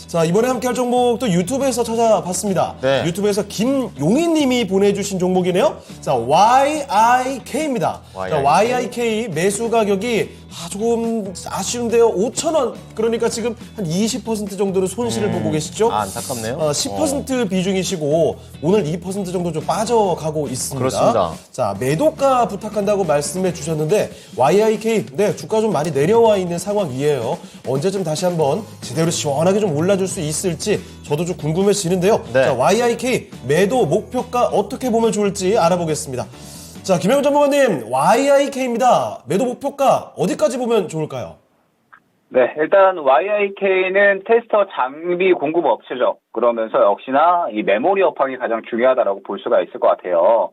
자, 이번에 함께할 종목도 유튜브에서 찾아봤습니다. 네. 유튜브에서 김용희님이 보내주신 종목이네요. 자, YIK입니다. YIK. 자, YIK 매수 가격이 조금 아쉬운데요. 5,000원. 그러니까 지금 한 20% 정도로 손실을 보고 계시죠? 안타깝네요. 10% 비중이시고 오늘 2% 정도 좀 빠져가고 있습니다. 그렇습니다. 자, 매도가 부탁한다고 말씀해 주셨는데 YIK 네, 주가 좀 많이 내려와 있는 상황이에요. 언제쯤 다시 한번 제대로 시원하게 좀 올라줄 수 있을지 저도 좀 궁금해지는데요. 네. 자, YIK 매도 목표가 어떻게 보면 좋을지 알아보겠습니다. 자, 김영훈 전문가님, YIK입니다. 매도 목표가 어디까지 보면 좋을까요? 네, 일단 YIK는 테스터 장비 공급 업체죠. 그러면서 역시나 이 메모리 업황이 가장 중요하다라고 볼 수가 있을 것 같아요.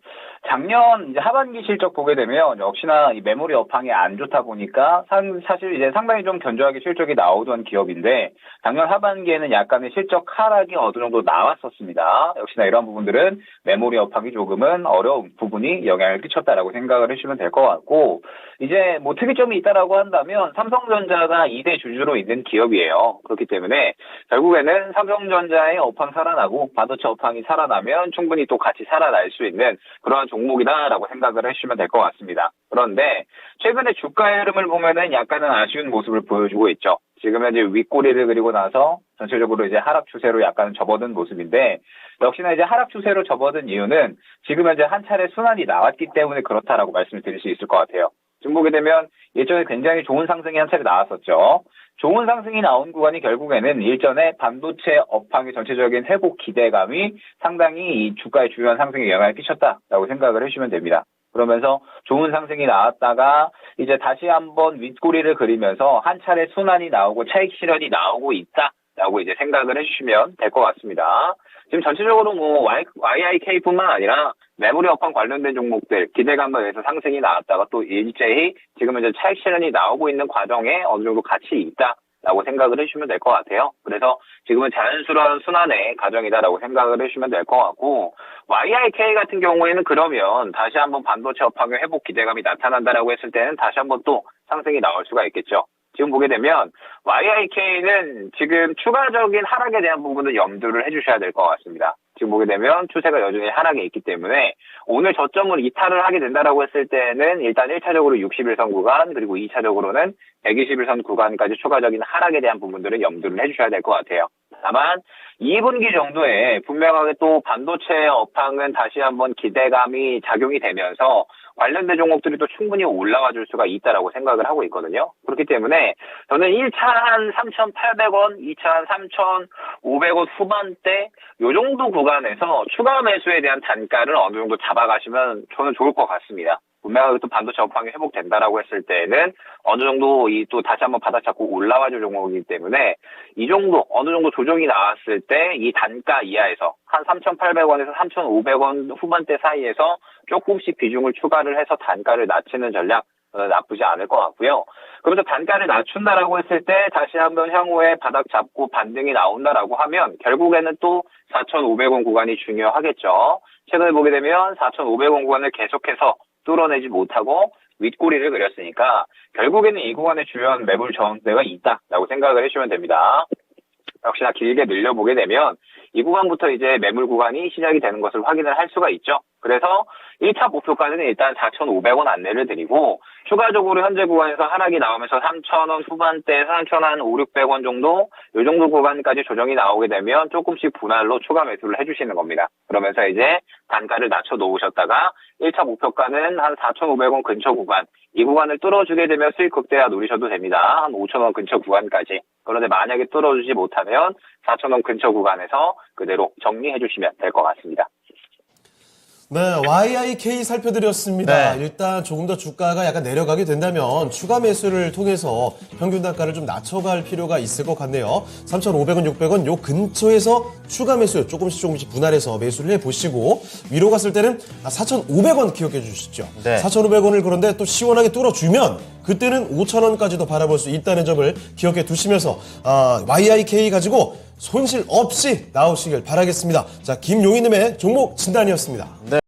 작년 이제 하반기 실적 보게 되면 역시나 이 메모리 업황이 안 좋다 보니까 사실 이제 상당히 좀 견조하게 실적이 나오던 기업인데 작년 하반기에는 약간의 실적 하락이 어느 정도 나왔었습니다. 역시나 이런 부분들은 메모리 업황이 조금은 어려운 부분이 영향을 끼쳤다라고 생각을 해주시면 될 것 같고 이제 뭐 특이점이 있다라고 한다면 삼성전자가 2대 주주로 있는 기업이에요. 그렇기 때문에 결국에는 삼성전자의 업황 살아나고 반도체 업황이 살아나면 충분히 또 같이 살아날 수 있는 그러한 종목이다라고 생각을 해주시면 될 것 같습니다. 그런데 최근에 주가의 흐름을 보면은 약간은 아쉬운 모습을 보여주고 있죠. 지금 현재 윗꼬리를 그리고 나서 전체적으로 이제 하락 추세로 약간 접어든 모습인데 역시나 이제 하락 추세로 접어든 이유는 지금 현재 한 차례 순환이 나왔기 때문에 그렇다라고 말씀을 드릴 수 있을 것 같아요. 지금 보게 되면 예전에 굉장히 좋은 상승이 한 차례 나왔었죠. 좋은 상승이 나온 구간이 결국에는 일전에 반도체 업황의 전체적인 회복 기대감이 상당히 이 주가의 주요한 상승에 영향을 끼쳤다라고 생각을 해주시면 됩니다. 그러면서 좋은 상승이 나왔다가 이제 다시 한번 윗꼬리를 그리면서 한 차례 순환이 나오고 차익 실현이 나오고 있다라고 이제 생각을 해주시면 될 것 같습니다. 지금 전체적으로 뭐 YIK뿐만 아니라 메모리 업황 관련된 종목들 기대감에 의해서 상승이 나왔다가 또 일제히 지금 이제 차익 실현이 나오고 있는 과정에 어느 정도 가치 있다라고 생각을 해주시면 될 것 같아요. 그래서 지금은 자연스러운 순환의 과정이다라고 생각을 해주시면 될 것 같고 YIK 같은 경우에는 그러면 다시 한번 반도체 업황의 회복 기대감이 나타난다라고 했을 때는 다시 한번 또 상승이 나올 수가 있겠죠. 지금 보게 되면 YIK는 지금 추가적인 하락에 대한 부분을 염두를 해주셔야 될 것 같습니다. 지금 보게 되면 추세가 여전히 하락에 있기 때문에 오늘 저점을 이탈을 하게 된다라고 했을 때는 일단 1차적으로 61선 구간 그리고 2차적으로는 121선 구간까지 추가적인 하락에 대한 부분들을 염두를 해주셔야 될 것 같아요. 다만 2분기 정도에 분명하게 또 반도체 업황은 다시 한번 기대감이 작용이 되면서 관련된 종목들이 또 충분히 올라와 줄 수가 있다라고 생각을 하고 있거든요. 그렇기 때문에 저는 1차 한 3,800원, 2차 한 3,500원 후반대 요 정도 구간에서 추가 매수에 대한 단가를 어느 정도 잡아가시면 저는 좋을 것 같습니다. 분명하게 또 반도체 업황이 회복된다라고 했을 때는 어느 정도 이 또 다시 한번 바닥 잡고 올라와줄 종목이기 때문에 이 정도 어느 정도 조정이 나왔을 때 이 단가 이하에서 한 3,800원에서 3,500원 후반대 사이에서 조금씩 비중을 추가를 해서 단가를 낮추는 전략 나쁘지 않을 것 같고요. 그러면서 단가를 낮춘다라고 했을 때 다시 한번 향후에 바닥 잡고 반등이 나온다라고 하면 결국에는 또 4,500원 구간이 중요하겠죠. 최근에 보게 되면 4,500원 구간을 계속해서 뚫어내지 못하고 윗꼬리를 그렸으니까 결국에는 이 구간에 주요한 매물 저항대가 있다라고 생각을 해주시면 됩니다. 역시나 길게 늘려보게 되면 이 구간부터 이제 매물 구간이 시작이 되는 것을 확인을 할 수가 있죠. 그래서 1차 목표가는 일단 4,500원 안내를 드리고 추가적으로 현재 구간에서 하락이 나오면서 3,000원 후반대 3,500원 정도 이 정도 구간까지 조정이 나오게 되면 조금씩 분할로 추가 매수를 해주시는 겁니다. 그러면서 이제 단가를 낮춰 놓으셨다가 1차 목표가는 한 4,500원 근처 구간 이 구간을 뚫어주게 되면 수익 극대화 노리셔도 됩니다. 한 5,000원 근처 구간까지. 그런데 만약에 뚫어주지 못하면 4,000원 근처 구간에서 그대로 정리해 주시면 될 것 같습니다. 네, YIK 살펴드렸습니다. 네. 일단 조금 더 주가가 약간 내려가게 된다면 추가 매수를 통해서 평균 단가를 좀 낮춰갈 필요가 있을 것 같네요. 3,500원, 600원 요 근처에서 추가 매수 조금씩 분할해서 매수를 해보시고 위로 갔을 때는 4,500원 기억해 주시죠. 네. 4,500원을 그런데 또 시원하게 뚫어주면 그때는 5,000원까지도 바라볼 수 있다는 점을 기억해 두시면서 YIK 가지고 손실 없이 나오시길 바라겠습니다. 자, 김용희님의 종목 진단이었습니다. 네.